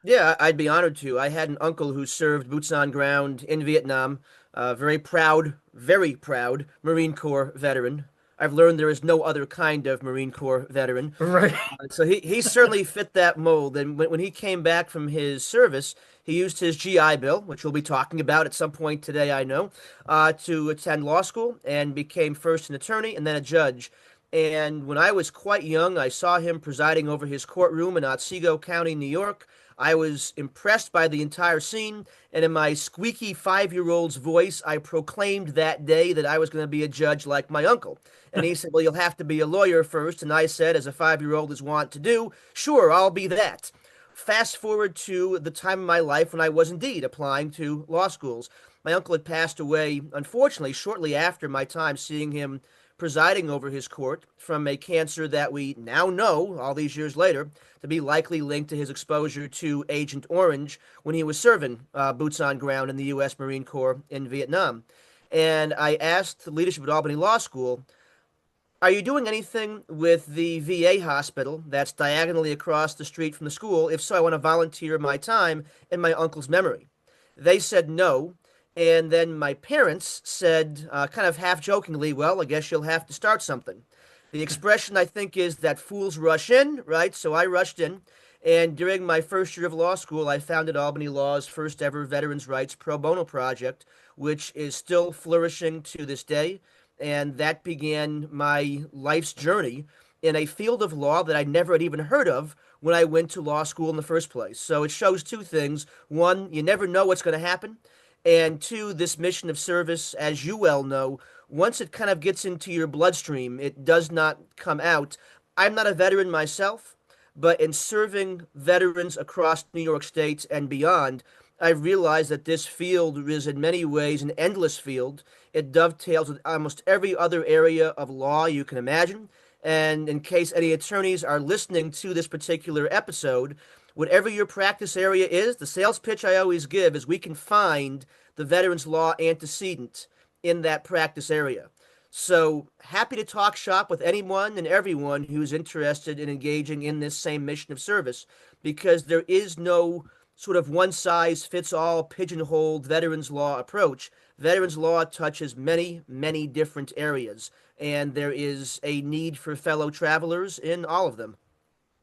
Yeah, I'd be honored to. I had an uncle who served boots on ground in Vietnam. Very proud Marine Corps veteran. I've learned there is no other kind of Marine Corps veteran. Right. So he certainly fit that mold. And when he came back from his service, he used his GI Bill, which we'll be talking about at some point today, I know, to attend law school and became first an attorney and then a judge. And when I was quite young, I saw him presiding over his courtroom in Otsego County, New York. I was impressed by the entire scene, and in my squeaky 5-year-old's voice, I proclaimed that day that I was going to be a judge like my uncle. And he said, "Well, you'll have to be a lawyer first." And I said, as a 5-year-old is wont to do, "Sure, I'll be that." Fast forward to the time of my life when I was indeed applying to law schools. My uncle had passed away, unfortunately, shortly after my time seeing him presiding over his court from a cancer that we now know, all these years later, to be likely linked to his exposure to Agent Orange when he was serving boots on ground in the U.S. Marine Corps in Vietnam. And I asked the leadership at Albany Law School, "Are you doing anything with the VA hospital that's diagonally across the street from the school? If so, I want to volunteer my time in my uncle's memory." They said no. And then my parents said, kind of half jokingly, "Well, I guess you'll have to start something." The expression, I think, is that fools rush in, right? So I rushed in. And during my first year of law school, I founded Albany Law's first ever veterans' rights pro bono project, which is still flourishing to this day. And that began my life's journey in a field of law that I never had even heard of when I went to law school in the first place. So it shows two things. One, you never know what's going to happen. And two, this mission of service, as you well know, once it kind of gets into your bloodstream, it does not come out. I'm not a veteran myself, but in serving veterans across New York State and beyond, I realized that this field is in many ways an endless field. It dovetails with almost every other area of law you can imagine. And in case any attorneys are listening to this particular episode, whatever your practice area is, the sales pitch I always give is we can find the veterans law antecedent in that practice area. So happy to talk shop with anyone and everyone who's interested in engaging in this same mission of service because there is no sort of one size fits all pigeonholed veterans law approach. Veterans law touches many, many different areas, and there is a need for fellow travelers in all of them.